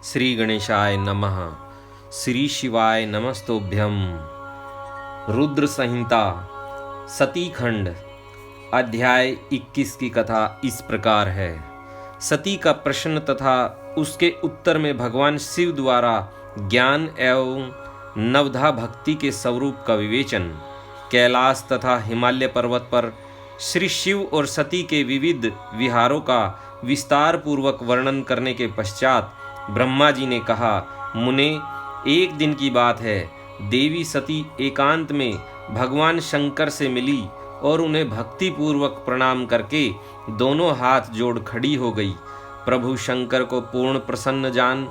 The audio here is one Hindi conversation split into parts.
श्री गणेशाय नमः। श्री शिवाय नमस्तोभ्यम। रुद्र संहिता सती खंड अध्याय 21 की कथा इस प्रकार है। सती का प्रश्न तथा उसके उत्तर में भगवान शिव द्वारा ज्ञान एवं नवधा भक्ति के स्वरूप का विवेचन। कैलाश तथा हिमालय पर्वत पर श्री शिव और सती के विविध विहारों का विस्तार पूर्वक वर्णन करने के पश्चात ब्रह्मा जी ने कहा, मुने, एक दिन की बात है, देवी सती एकांत में भगवान शंकर से मिली और उन्हें भक्ति पूर्वक प्रणाम करके दोनों हाथ जोड़ खड़ी हो गई। प्रभु शंकर को पूर्ण प्रसन्न जान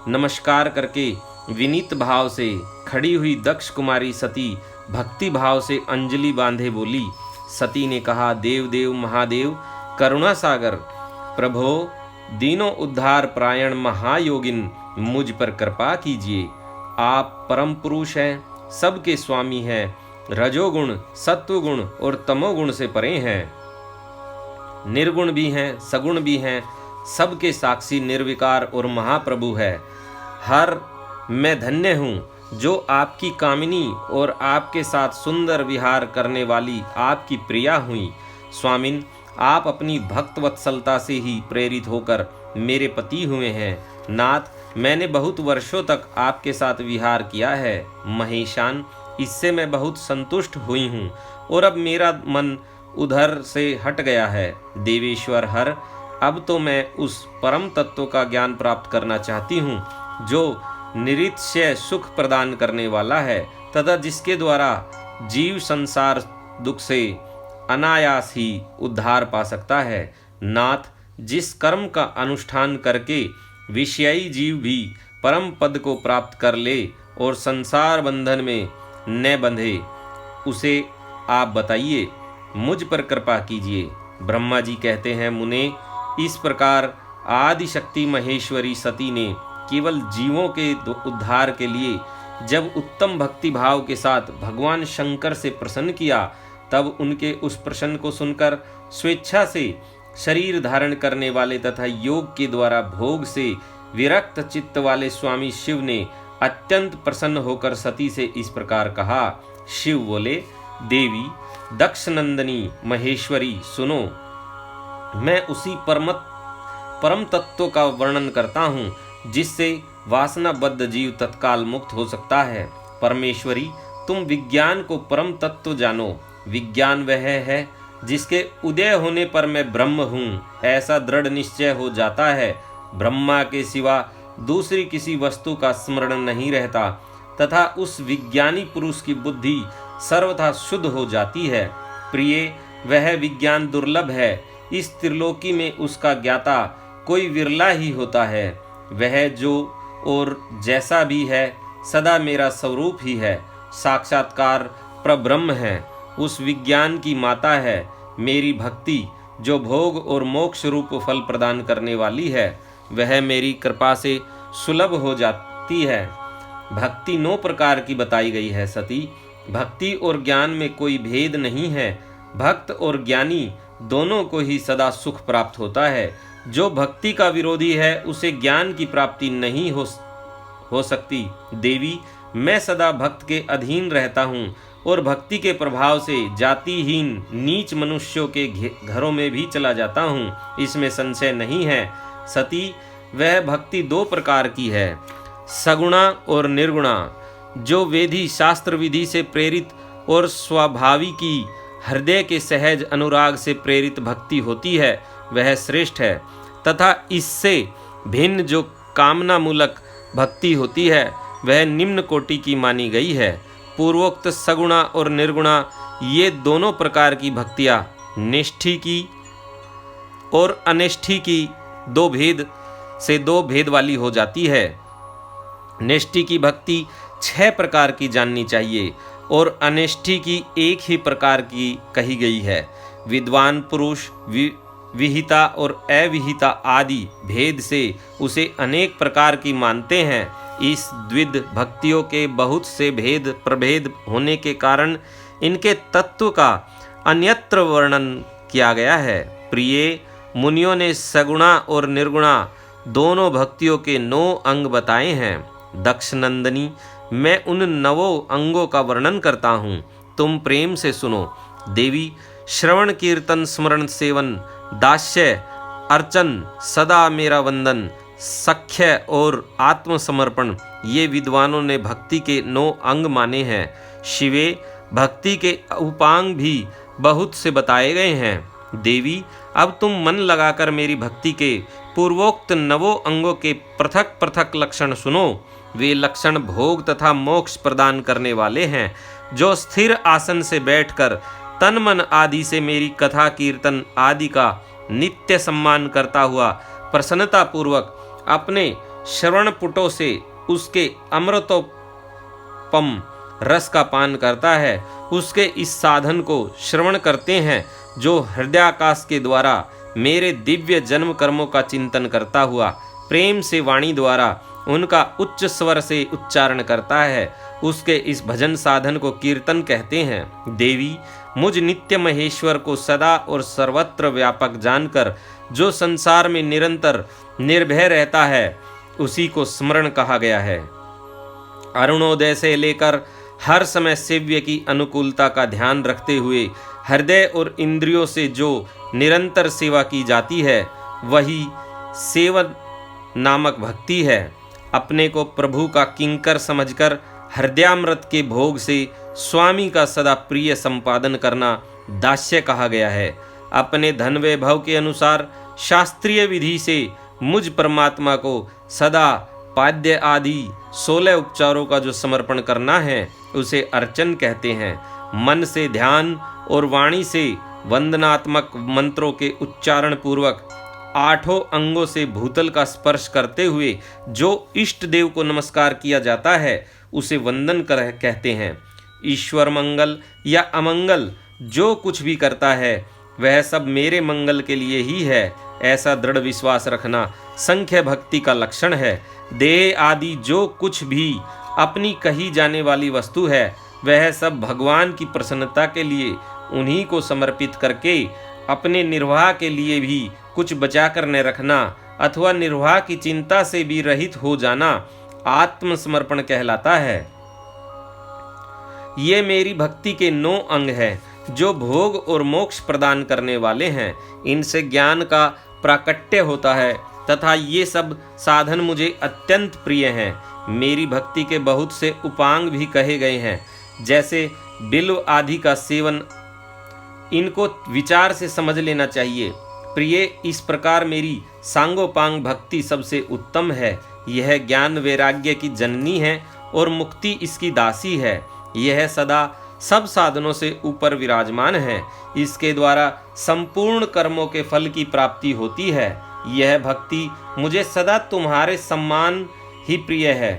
नमस्कार करके विनीत भाव से खड़ी हुई दक्ष कुमारी सती भक्ति भाव से अंजलि बांधे बोली। सती ने कहा, देव देव महादेव करुणा सागर प्रभो, दीनों उद्धार प्रायण महायोगिन, मुझ पर कृपा कीजिए। आप परम पुरुष हैं, सबके स्वामी हैं, रजोगुण सत्वगुण और तमोगुण से परे हैं, निर्गुण भी हैं सगुण भी हैं, सबके साक्षी निर्विकार और महाप्रभु है। हर मैं धन्य हूँ जो आपकी कामिनी और आपके साथ सुंदर विहार करने वाली आपकी प्रिया हुई। स्वामिन, आप अपनी भक्त वत्सलता से ही प्रेरित होकर मेरे पति हुए हैं। नाथ, मैंने बहुत वर्षों तक आपके साथ विहार किया है। महेशान, इससे मैं बहुत संतुष्ट हुई हूँ और अब मेरा मन उधर से हट गया है। देवेश्वर हर, अब तो मैं उस परम तत्व का ज्ञान प्राप्त करना चाहती हूँ जो निरीक्षय सुख प्रदान करने वाला है तथा जिसके द्वारा जीव संसार दुख से अनायास ही उद्धार पा सकता है। नाथ, जिस कर्म का अनुष्ठान करके विषयी जीव भी परम पद को प्राप्त कर ले और संसार बंधन में न बंधे, उसे आप बताइए, मुझ पर कृपा कीजिए। ब्रह्मा जी कहते हैं, मुने, इस प्रकार आदि शक्ति महेश्वरी सती ने केवल जीवों के उद्धार के लिए जब उत्तम भक्ति भाव के साथ भगवान शंकर से प्रसन्न किया, तब उनके उस प्रश्न को सुनकर स्वेच्छा से शरीर धारण करने वाले तथा योग के द्वारा भोग से विरक्त चित्त वाले स्वामी शिव ने अत्यंत प्रसन्न होकर सती से इस प्रकार कहा। शिव बोले, देवी दक्ष नंदनी महेश्वरी, सुनो, मैं उसी परम तत्व का वर्णन करता हूँ जिससे वासनाबद्ध जीव तत्काल मुक्त हो सकता है। परमेश्वरी, तुम विज्ञान को परम तत्व जानो। विज्ञान वह है जिसके उदय होने पर मैं ब्रह्म हूँ, ऐसा दृढ़ निश्चय हो जाता है। ब्रह्मा के सिवा दूसरी किसी वस्तु का स्मरण नहीं रहता तथा उस विज्ञानी पुरुष की बुद्धि सर्वथा शुद्ध हो जाती है। प्रिय, वह विज्ञान दुर्लभ है। इस त्रिलोकी में उसका ज्ञाता कोई विरला ही होता है। वह जो और जैसा भी है सदा मेरा स्वरूप ही है, साक्षात्कार प्रब्रह्म है, उस विज्ञान की माता है। मेरी भक्ति जो भोग और मोक्ष रूप फल प्रदान करने वाली है, वह मेरी कृपा से सुलभ हो जाती है। भक्ति 9 प्रकार की बताई गई है सती। भक्ति और ज्ञान में कोई भेद नहीं है। भक्त और ज्ञानी दोनों को ही सदा सुख प्राप्त होता है। जो भक्ति का विरोधी है उसे ज्ञान की प्राप्ति नहीं हो सकती। देवी, मैं सदा भक्त के अधीन रहता हूँ और भक्ति के प्रभाव से जातिहीन नीच मनुष्यों के घरों में भी चला जाता हूँ, इसमें संशय नहीं है। सती, वह भक्ति 2 प्रकार की है, सगुणा और निर्गुणा। जो वेदी शास्त्र विधि से प्रेरित और स्वाभाविकी हृदय के सहज अनुराग से प्रेरित भक्ति होती है, वह श्रेष्ठ है तथा इससे भिन्न जो कामना मूलक भक्ति होती है, वह निम्न कोटि की मानी गई है। पूर्वोक्त सगुणा और निर्गुणा ये दोनों प्रकार की भक्तियाँ निष्ठी की और अनिष्ठी की 2 भेद वाली हो जाती है। निष्ठी की भक्ति 6 प्रकार की जाननी चाहिए और अनिष्ठी की एक ही प्रकार की कही गई है। विद्वान पुरुष विहिता और अविहिता आदि भेद से उसे अनेक प्रकार की मानते हैं। इस द्विध भक्तियों के बहुत से भेद प्रभेद होने के कारण इनके तत्व का अन्यत्र वर्णन किया गया है। प्रिय, मुनियों ने सगुणा और निर्गुणा दोनों भक्तियों के 9 अंग बताए हैं। दक्ष नंदिनी, मैं उन 9 अंगों का वर्णन करता हूँ, तुम प्रेम से सुनो। देवी, श्रवण कीर्तन स्मरण सेवन दास्य अर्चन सदा मेरा वंदन सख्य और आत्मसमर्पण, ये विद्वानों ने भक्ति के 9 अंग माने हैं। शिवे, भक्ति के उपांग भी बहुत से बताए गए हैं। देवी, अब तुम मन लगाकर मेरी भक्ति के पूर्वोक्त 9 अंगों के पृथक पृथक लक्षण सुनो। वे लक्षण भोग तथा मोक्ष प्रदान करने वाले हैं। जो स्थिर आसन से बैठकर तन मन आदि से मेरी कथा कीर्तन आदि का नित्य सम्मान करता हुआ प्रसन्नता पूर्वक अपने श्रवण पुटों से उसके अमृतोपम रस का पान करता है, उसके इस साधन को श्रवण करते हैं। जो हृदयाकाश के द्वारा मेरे दिव्य जन्म कर्मों का चिंतन करता हुआ प्रेम से वाणी द्वारा उनका उच्च स्वर से उच्चारण करता है, उसके इस भजन साधन को कीर्तन कहते हैं। देवी, मुझ नित्य महेश्वर को सदा और सर्वत्र व्यापक जानकर जो संसार में निरंतर निर्भय रहता है, उसी को स्मरण कहा गया है। अरुणोदय से लेकर हर समय सेव्य की अनुकूलता का ध्यान रखते हुए हृदय और इंद्रियों से जो निरंतर सेवा की जाती है, वही सेवन नामक भक्ति है। अपने को प्रभु का किंकर समझकर हृदयामृत के भोग से स्वामी का सदा प्रिय संपादन करना दास्य कहा गया है। अपने धन वैभव के अनुसार शास्त्रीय विधि से मुझ परमात्मा को सदा पाद्य आदि 16 उपचारों का जो समर्पण करना है, उसे अर्चन कहते हैं। मन से ध्यान और वाणी से वंदनात्मक मंत्रों के उच्चारण पूर्वक 8 अंगों से भूतल का स्पर्श करते हुए जो इष्ट देव को नमस्कार किया जाता है, उसे वंदन कर कहते हैं। ईश्वर मंगल या अमंगल जो कुछ भी करता है, वह सब मेरे मंगल के लिए ही है, ऐसा दृढ़ विश्वास रखना संख्य भक्ति का लक्षण है। देह आदि जो कुछ भी अपनी कही जाने वाली वस्तु है, वह सब भगवान की प्रसन्नता के लिए उन्हीं को समर्पित करके अपने निर्वाह के लिए भी कुछ बचा कर न रखना अथवा निर्वाह की चिंता से भी रहित हो जाना आत्मसमर्पण कहलाता है। ये मेरी भक्ति के 9 अंग हैं, जो भोग और मोक्ष प्रदान करने वाले हैं। इनसे ज्ञान का प्राकट्य होता है तथा ये सब साधन मुझे अत्यंत प्रिय हैं। मेरी भक्ति के बहुत से उपांग भी कहे गए हैं, जैसे बिल्व आदि का सेवन। इनको विचार से समझ लेना चाहिए। प्रिय, इस प्रकार मेरी सांगोपांग भक्ति सबसे उत्तम है। यह ज्ञान वैराग्य की जननी है और मुक्ति इसकी दासी है। यह सदा सब साधनों से ऊपर विराजमान है। इसके द्वारा संपूर्ण कर्मों के फल की प्राप्ति होती है। यह भक्ति मुझे सदा तुम्हारे सम्मान ही प्रिय है।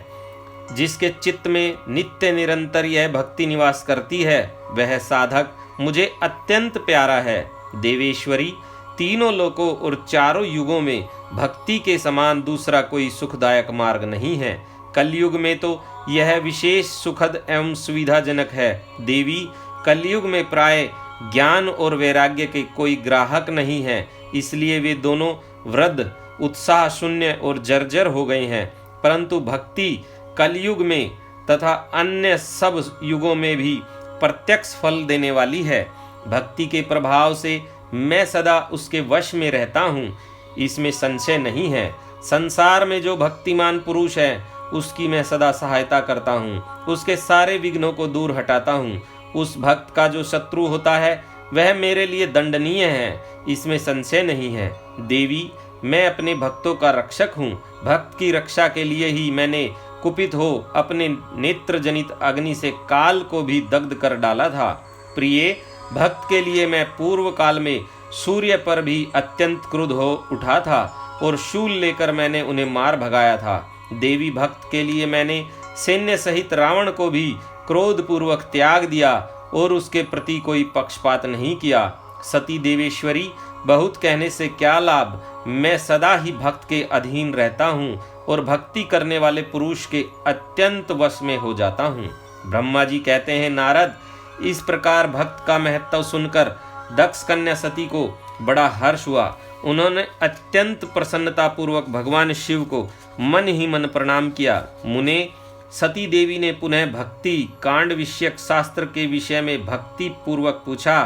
जिसके चित्त में नित्य निरंतर यह भक्ति निवास करती है, वह साधक मुझे अत्यंत प्यारा है। देवेश्वरी, तीनों लोकों और चारों युगों में भक्ति के समान दूसरा कोई सुखदायक मार्ग नहीं है। कलयुग में तो यह विशेष सुखद एवं सुविधाजनक है। देवी, कलयुग में प्राय ज्ञान और वैराग्य के कोई ग्राहक नहीं है, इसलिए वे दोनों वृद्ध, उत्साह शून्य और जर्जर हो गए हैं। परंतु भक्ति कलयुग में तथा अन्य सब युगों में भी प्रत्यक्ष फल देने वाली है। भक्ति के प्रभाव से मैं सदा उसके वश में रहता हूँ, इसमें संशय नहीं है। संसार में जो भक्तिमान पुरुष है, उसकी मैं सदा सहायता करता हूँ, उसके सारे विघ्नों को दूर हटाता हूँ। उस भक्त का जो शत्रु होता है, वह मेरे लिए दंडनीय है, इसमें संशय नहीं है। देवी, मैं अपने भक्तों का रक्षक हूँ। भक्त की रक्षा के लिए ही मैंने कुपित हो अपने नेत्र जनित अग्नि से काल को भी दग्ध कर डाला था। प्रिय, भक्त के लिए मैं पूर्व काल में सूर्य पर भी अत्यंत क्रुद्ध हो उठा था और शूल लेकर मैंने उन्हें मार भगाया था। देवी, भक्त के लिए मैंने सैन्य सहित रावण को भी क्रोध पूर्वक त्याग दिया और उसके प्रति कोई पक्षपात नहीं किया। सती देवेश्वरी, बहुत कहने से क्या लाभ, मैं सदा ही भक्त के अधीन रहता हूँ और भक्ति करने वाले पुरुष के अत्यंत वश में हो जाता हूँ। ब्रह्मा जी कहते हैं, नारद, इस प्रकार भक्त का महत्व सुनकर दक्ष कन्या सती को बड़ा हर्ष हुआ उन्होंने अत्यंत प्रसन्नता पूर्वक भगवान शिव को मन ही मन प्रणाम किया। मुने, सती देवी ने पुनः भक्ति कांड विषयक शास्त्र के विषय में भक्ति पूर्वक पूछा।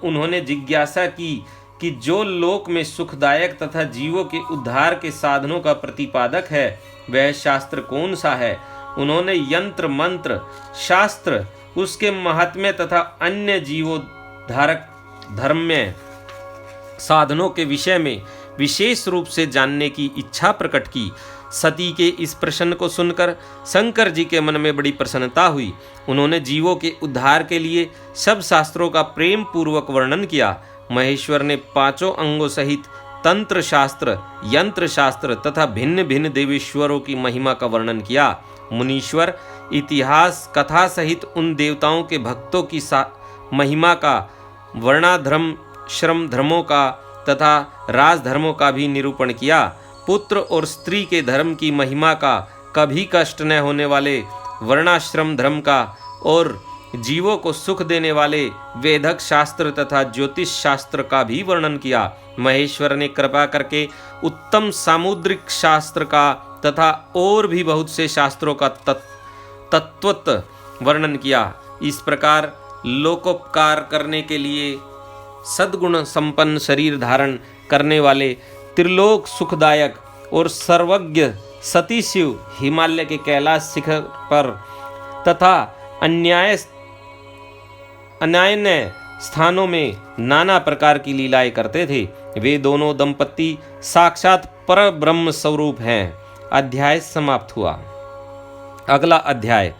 उन्होंने जिज्ञासा की कि जो लोक में सुखदायक तथा जीवों के उद्धार के साधनों का प्रतिपादक है वह शास्त्र कौन सा है। उन्होंने यंत्र मंत्र शास्त्र, उसके महात्म्य तथा अन्य जीवोद्धारक धर्म्य साधनों के विषय में विशेष रूप से जानने की इच्छा प्रकट की। सती के इस प्रश्न को सुनकर शंकर जी के मन में बड़ी प्रसन्नता हुई। उन्होंने जीवों के उद्धार के लिए सब शास्त्रों का प्रेम पूर्वक वर्णन किया। महेश्वर ने 5 अंगों सहित तंत्र शास्त्र, यंत्र शास्त्र तथा भिन्न भिन्न देवेश्वरों की महिमा का वर्णन किया। मुनीश्वर इतिहास कथा सहित उन देवताओं के भक्तों की महिमा का, वर्णाधर्म श्रम धर्मों का तथा राजधर्मों का भी निरूपण किया। पुत्र और स्त्री के धर्म की महिमा का, कभी कष्ट न होने वाले वर्णाश्रम धर्म का और जीवों को सुख देने वाले वेदक शास्त्र तथा ज्योतिष शास्त्र का भी वर्णन किया। महेश्वर ने कृपा करके उत्तम सामुद्रिक शास्त्र का तथा और भी बहुत से शास्त्रों का तत्वतः वर्णन किया। इस प्रकार लोकोपकार करने के लिए सद्गुण संपन्न शरीर धारण करने वाले त्रिलोक सुखदायक और सर्वज्ञ सती शिव हिमालय के कैलाश शिखर पर तथा अन्यान्य स्थानों में नाना प्रकार की लीलाएं करते थे। वे दोनों दंपति साक्षात पर ब्रह्म स्वरूप हैं। अध्याय समाप्त हुआ। अगला अध्याय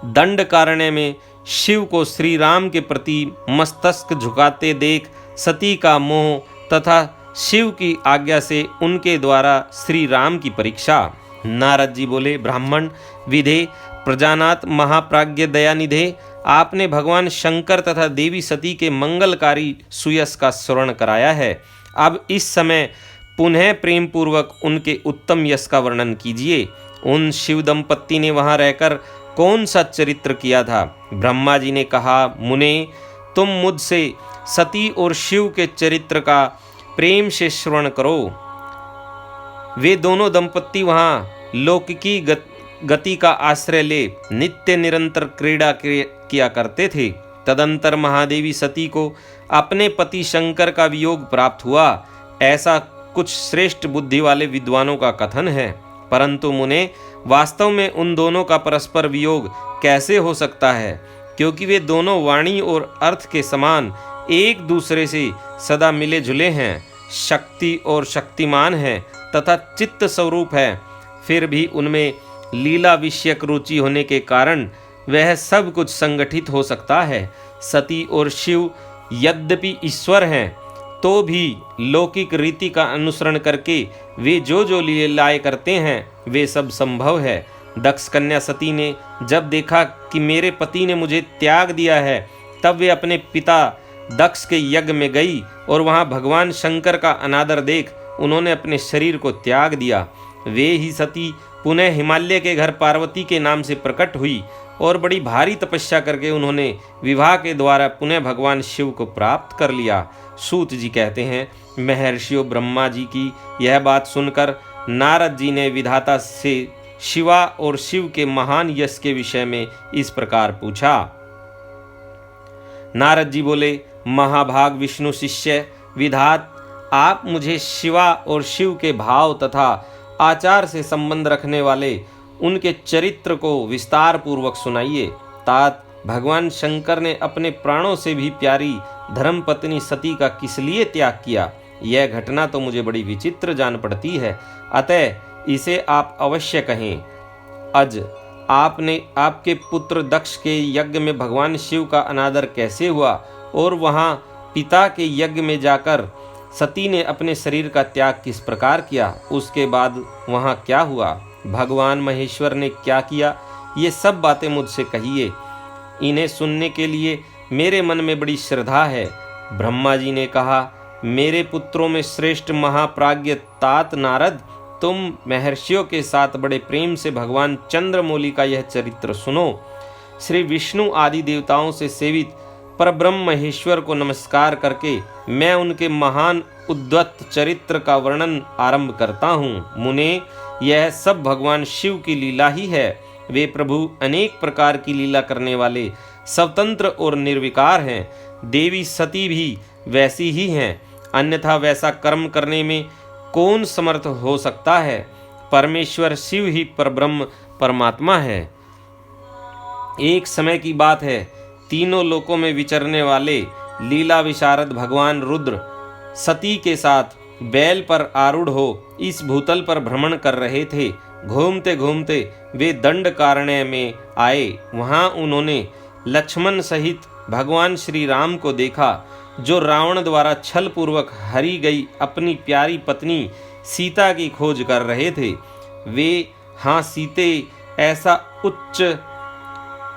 दंडकारण्य में शिव को श्री राम के प्रति मस्तक झुकाते देख सती का मोह तथा शिव की आज्ञा से उनके द्वारा श्री राम की परीक्षा। नारद जी बोले, ब्राह्मण विधे प्रजानाथ महाप्राज्ञ दयानिधे, आपने भगवान शंकर तथा देवी सती के मंगलकारी सुयश का स्मरण कराया है। अब इस समय पुनः प्रेम पूर्वक उनके उत्तम यश का वर्णन कीजिए। उन शिव दंपत्ति ने वहां रहकर कौन सा चरित्र किया था। ब्रह्मा जी ने कहा, मुने, तुम मुझसे सती और शिव के चरित्र का प्रेम से श्रवण करो। वे दोनों दंपत्ति वहां लौकिकी गति का आश्रय ले नित्य निरंतर क्रीड़ा किया करते थे। तदंतर महादेवी सती को अपने पति शंकर का वियोग प्राप्त हुआ, ऐसा कुछ श्रेष्ठ बुद्धि वाले विद्वानों का कथन है। परंतु मुने, वास्तव में उन दोनों का परस्पर वियोग कैसे हो सकता है, क्योंकि वे दोनों वाणी और अर्थ के समान एक दूसरे से सदा मिले जुले हैं, शक्ति और शक्तिमान हैं तथा चित्त स्वरूप है। फिर भी उनमें लीला विषयक रुचि होने के कारण वह सब कुछ संगठित हो सकता है। सती और शिव यद्यपि ईश्वर हैं तो भी लौकिक रीति का अनुसरण करके वे जो लीलाएं करते हैं वे सब संभव है। दक्ष कन्या सती ने जब देखा कि मेरे पति ने मुझे त्याग दिया है, तब वे अपने पिता दक्ष के यज्ञ में गई और वहां भगवान शंकर का अनादर देख उन्होंने अपने शरीर को त्याग दिया। वे ही सती पुनः हिमालय के घर पार्वती के नाम से प्रकट हुई और बड़ी भारी तपस्या करके उन्होंने विवाह के द्वारा पुनः भगवान शिव को प्राप्त कर लिया। सूत जी कहते हैं, महर्षियों ब्रह्मा जी की यह बात सुनकर नारद जी ने विधाता से शिवा और शिव के महान यश के विषय में इस प्रकार पूछा। नारद जी बोले, महाभाग विष्णु शिष्य विधात, आप मुझे शिवा और शिव के भाव तथा आचार से संबंध रखने वाले उनके चरित्र को विस्तार पूर्वक सुनाइए। तात, भगवान शंकर ने अपने प्राणों से भी प्यारी धर्मपत्नी सती का किस लिए त्याग किया, यह घटना तो मुझे बड़ी विचित्र जान पड़ती है, अतः इसे आप अवश्य कहें। अज, आपने आपके पुत्र दक्ष के यज्ञ में भगवान शिव का अनादर कैसे हुआ और वहां पिता के यज्ञ में जाकर सती ने अपने शरीर का त्याग किस प्रकार किया, उसके बाद वहां क्या हुआ, भगवान महेश्वर ने क्या किया, ये सब बातें मुझसे कहिए। इन्हें सुनने के लिए मेरे मन में बड़ी श्रद्धा है। ब्रह्मा जी ने कहा, मेरे पुत्रों में श्रेष्ठ महाप्राज्ञ तात नारद, तुम महर्षियों के साथ बड़े प्रेम से भगवान चंद्रमौली का यह चरित्र सुनो। श्री विष्णु आदि देवताओं से सेवित परब्रह्म महेश्वर को नमस्कार करके मैं उनके महान उद्वत चरित्र का वर्णन आरंभ करता हूँ। मुने, यह सब भगवान शिव की लीला ही है। वे प्रभु अनेक प्रकार की लीला करने वाले स्वतंत्र और निर्विकार हैं। देवी सती भी वैसी ही हैं, अन्यथा वैसा कर्म करने में कौन समर्थ हो सकता है। परमेश्वर शिव ही परब्रह्म परमात्मा है। एक समय की बात है, तीनों लोकों में विचरने वाले लीला विशारद भगवान रुद्र सती के साथ बैल पर आरूढ़ हो इस भूतल पर भ्रमण कर रहे थे। घूमते घूमते वे दंडकारण्य में आए। वहां उन्होंने लक्ष्मण सहित भगवान श्री राम को देखा, जो रावण द्वारा छल पूर्वक हरी गई अपनी प्यारी पत्नी सीता की खोज कर रहे थे। वे हाँ सीते ऐसा उच्च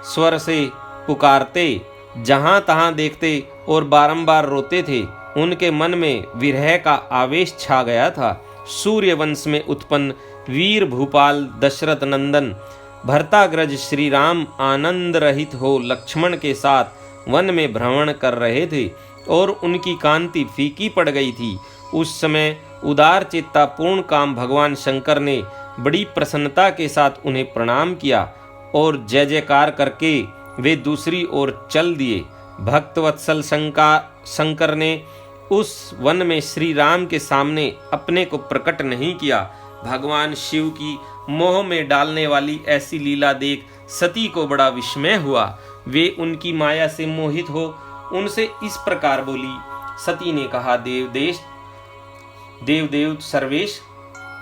स्वर से पुकारते, जहां तहां देखते और बारंबार रोते थे। उनके मन में विरह का आवेश छा गया था। सूर्य वंश में उत्पन्न वीर भूपाल दशरथ नंदन भरताग्रज श्री राम आनंद रहित हो लक्ष्मण के साथ वन में भ्रमण कर रहे थे और उनकी कांति फीकी पड़ गई थी। उस समय उदार चेता पूर्ण काम भगवान शंकर ने बड़ी प्रसन्नता के साथ उन्हें प्रणाम किया और जय जयकार करके वे दूसरी ओर चल दिए। भक्तवत्सल शंकर ने उस वन में श्री राम के सामने अपने को प्रकट नहीं किया। भगवान शिव की मोह में डालने वाली ऐसी लीला देख सती को बड़ा विस्मय हुआ। वे उनकी माया से मोहित हो उनसे इस प्रकार बोली। सती ने कहा, देव सर्वेश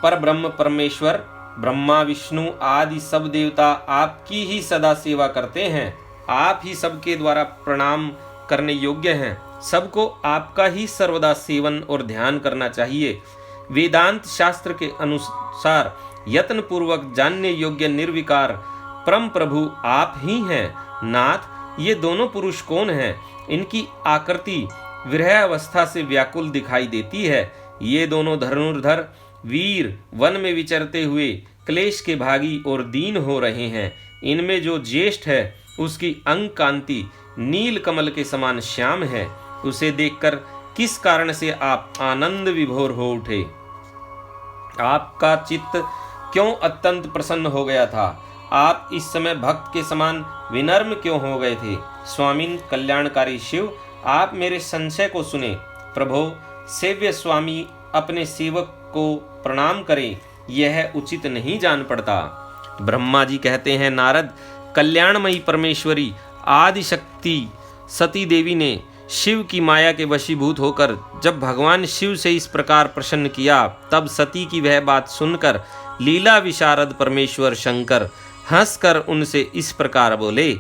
पर ब्रह्म परमेश्वर ब्रह्मा विष्णु आदि सब देवता आपकी ही सदा सेवा करते हैं। आप ही सबके द्वारा प्रणाम करने योग्य हैं। सबको आपका ही सर्वदा सेवन और ध्यान करना चाहिए। वेदांत शास्त्र के अनुसार यत्न पूर्वक जानने योग्य निर्विकार परम प्रभु आप ही हैं। नाथ, ये दोनों पुरुष कौन हैं? इनकी आकृति विरह अवस्था से व्याकुल दिखाई देती है। ये दोनों धनुर्धर वीर वन में विचरते हुए क्लेश के भागी और दीन हो रहे हैं। इनमें जो ज्येष्ठ है उसकी अंग कांति नील कमल के समान श्याम है। उसे देखकर किस कारण से आप आनंद विभोर हो उठे? आपका चित्त क्यों अत्यंत प्रसन्न हो गया था? आप इस समय भक्त के समान विनम्र क्यों हो गए थे? स्वामिन कल्याणकारी शिव, आप मेरे संशय को सुने। प्रभो, सेव्य स्वामी अपने सेवक को प्रणाम करें, यह उचित नहीं जान पड़ता। ब्रह्मा जी कहते हैं, नारद, कल्याणमयी परमेश्वरी आदि शक्ति सती देवी ने शिव की माया के वशीभूत होकर जब भगवान शिव से इस प्रकार प्रसन्न किया, तब सती की वह बात सुनकर लीला विशारद परमेश्वर शंकर हंसकर उनसे इस प्रकार बोले।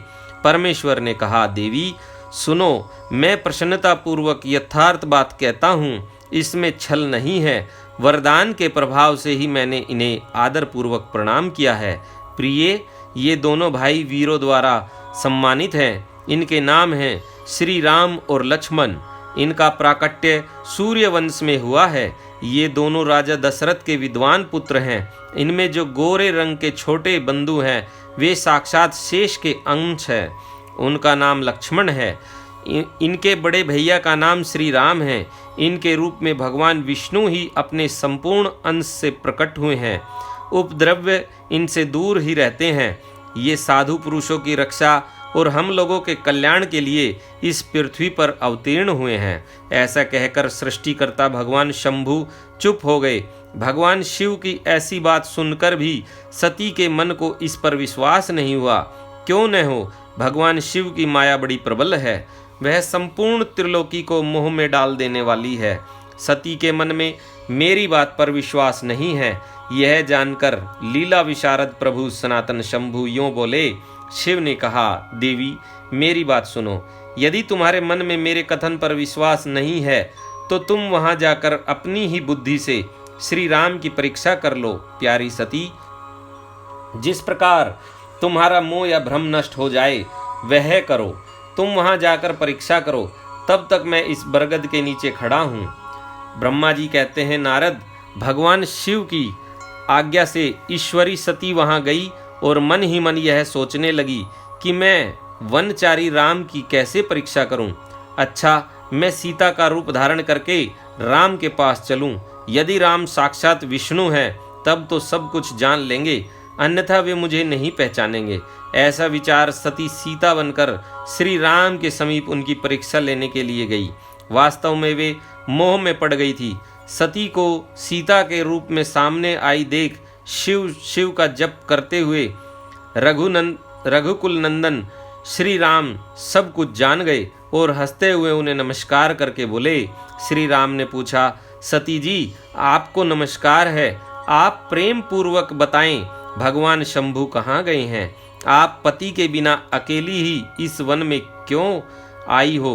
परमेश्वर ने कहा, देवी सुनो, मैं प्रसन्नता पूर्वक यथार्थ बात कहता हूँ, इसमें छल नहीं है। वरदान के प्रभाव से ही मैंने इन्हें आदर पूर्वक प्रणाम किया है। प्रिय, ये दोनों भाई वीरों द्वारा सम्मानित हैं। इनके नाम हैं श्री राम और लक्ष्मण। इनका प्राकट्य सूर्य वंश में हुआ है। ये दोनों राजा दशरथ के विद्वान पुत्र हैं। इनमें जो गोरे रंग के छोटे बंधु हैं वे साक्षात शेष के अंश हैं। उनका नाम लक्ष्मण है। इनके बड़े भैया का नाम श्री राम है। इनके रूप में भगवान विष्णु ही अपने संपूर्ण अंश से प्रकट हुए हैं। उपद्रव्य इनसे दूर ही रहते हैं। ये साधु पुरुषों की रक्षा और हम लोगों के कल्याण के लिए इस पृथ्वी पर अवतीर्ण हुए हैं। ऐसा कहकर सृष्टिकर्ता भगवान शंभु चुप हो गए। भगवान शिव की ऐसी बात सुनकर भी सती के मन को इस पर विश्वास नहीं हुआ। क्यों न हो, भगवान शिव की माया बड़ी प्रबल है। वह संपूर्ण त्रिलोकी को मोह में डाल देने वाली है। सती के मन में मेरी बात पर विश्वास नहीं है। यह जानकर लीला विशारद प्रभु सनातन शंभु यों बोले। शिव ने कहा, देवी मेरी बात सुनो। यदि तुम्हारे मन में मेरे कथन पर विश्वास नहीं है तो तुम वहां जाकर अपनी ही बुद्धि से श्री राम की परीक्षा कर लो। प्यारी सती, जिस प्रकार तुम्हारा मोह या भ्रम नष्ट हो जाए वह करो। तुम वहां जाकर परीक्षा करो। तब तक मैं इस बरगद के नीचे खड़ा हूँ। ब्रह्मा जी कहते हैं, नारद, भगवान शिव की आज्ञा से ईश्वरी सती वहां गई और मन ही मन यह सोचने लगी कि मैं वनचारी राम की कैसे परीक्षा करूं? अच्छा, मैं सीता का रूप धारण करके राम के पास चलूं। यदि राम साक्षात विष्णु हैं तब तो सब कुछ जान लेंगे, अन्यथा वे मुझे नहीं पहचानेंगे। ऐसा विचार सती सीता बनकर श्री राम के समीप उनकी परीक्षा लेने के लिए गई। वास्तव में वे मोह में पड़ गई थी। सती को सीता के रूप में सामने आई देख शिव शिव का जप करते हुए रघुकुल नंदन श्री राम सब कुछ जान गए और हंसते हुए उन्हें नमस्कार करके बोले। श्री राम ने पूछा, सती जी, आपको नमस्कार है। आप प्रेम पूर्वक बताएं, भगवान शंभु कहाँ गए हैं? आप पति के बिना अकेली ही इस वन में क्यों आई हो?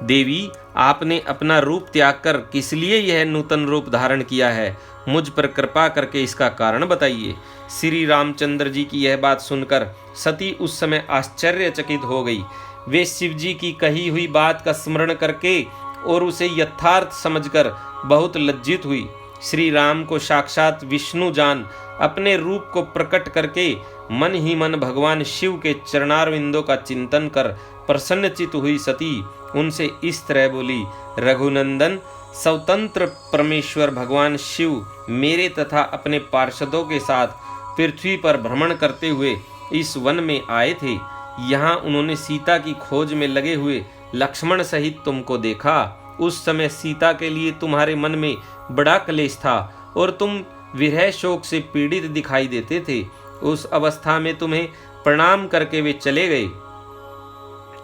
देवी, आपने अपना रूप त्याग कर किस लिए यह नूतन रूप धारण किया है? मुझ पर कृपा करके इसका कारण बताइए। श्री रामचंद्र जी की यह बात सुनकर सती उस समय आश्चर्यचकित हो गई। वे शिव जी की कही हुई बात का स्मरण करके और उसे यथार्थ समझकर बहुत लज्जित हुई। श्री राम को साक्षात विष्णु जान अपने रूप को प्रकट करके मन ही मन भगवान शिव के चरणारविंदों का चिंतन कर प्रसन्नचित हुई सती उनसे इस तरह बोली, रघुनंदन, स्वतंत्र परमेश्वर भगवान शिव मेरे तथा अपने पार्षदों के साथ पृथ्वी पर भ्रमण करते हुए इस वन में आए थे। यहाँ उन्होंने सीता की खोज में लगे हुए लक्ष्मण सहित तुमको देखा। उस समय सीता के लिए तुम्हारे मन में बड़ा क्लेश था और तुम विरह शोक से पीड़ित दिखाई देते थे। उस अवस्था में तुम्हें प्रणाम करके वे चले गए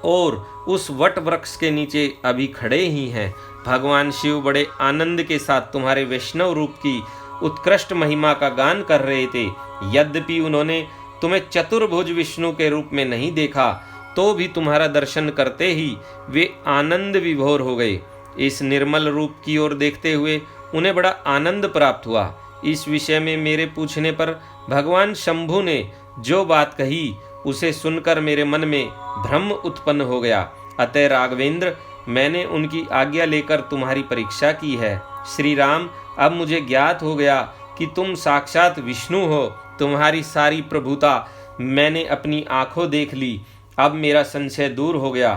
और उस वट वृक्ष के नीचे अभी खड़े ही हैं। भगवान शिव बड़े आनंद के साथ तुम्हारे वैष्णव रूप की उत्कृष्ट महिमा का गान कर रहे थे। यद्यपि उन्होंने तुम्हें चतुर्भुज विष्णु के रूप में नहीं देखा, तो भी तुम्हारा दर्शन करते ही वे आनंद विभोर हो गए। इस निर्मल रूप की ओर देखते हुए उन्हें बड़ा आनंद प्राप्त हुआ। इस विषय में मेरे पूछने पर भगवान शंभु ने जो बात कही उसे सुनकर मेरे मन में भ्रम उत्पन्न हो गया। अतः राघवेंद्र, मैंने उनकी आज्ञा लेकर तुम्हारी परीक्षा की है। श्री राम, अब मुझे ज्ञात हो गया कि तुम साक्षात विष्णु हो। तुम्हारी सारी प्रभुता मैंने अपनी आंखों देख ली। अब मेरा संशय दूर हो गया।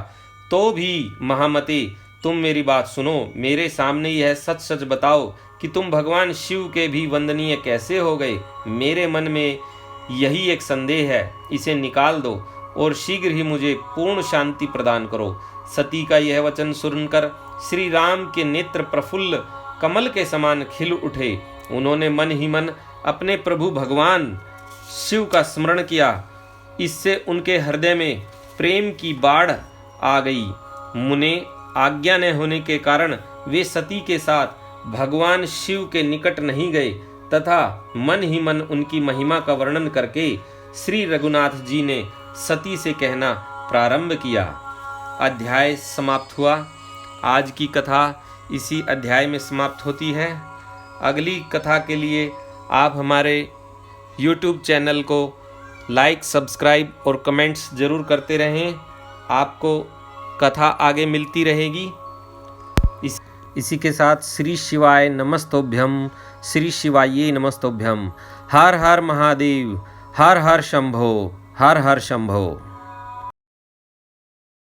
तो भी महामते, तुम मेरी बात सुनो। मेरे सामने यह सच सच बताओ कि तुम भगवान शिव के भी वंदनीय कैसे हो गए? मेरे मन में यही एक संदेह है, इसे निकाल दो और शीघ्र ही मुझे पूर्ण शांति प्रदान करो। सती का यह वचन सुनकर श्री राम के नेत्र प्रफुल्ल कमल के समान खिल उठे। उन्होंने मन ही मन अपने प्रभु भगवान शिव का स्मरण किया। इससे उनके हृदय में प्रेम की बाढ़ आ गई। मुने आज्ञा न होने के कारण वे सती के साथ भगवान शिव के निकट नहीं गए तथा मन ही मन उनकी महिमा का वर्णन करके श्री रघुनाथ जी ने सती से कहना प्रारंभ किया। अध्याय समाप्त हुआ। आज की कथा इसी अध्याय में समाप्त होती है। अगली कथा के लिए आप हमारे YouTube चैनल को लाइक, सब्सक्राइब और कमेंट्स जरूर करते रहें। आपको कथा आगे मिलती रहेगी। इसी के साथ श्री शिवाय नमस्तोभ्यम, श्री शिवाये नमस्तोभ्यम। हर हर महादेव, हर हर शंभो, हर हर शंभो।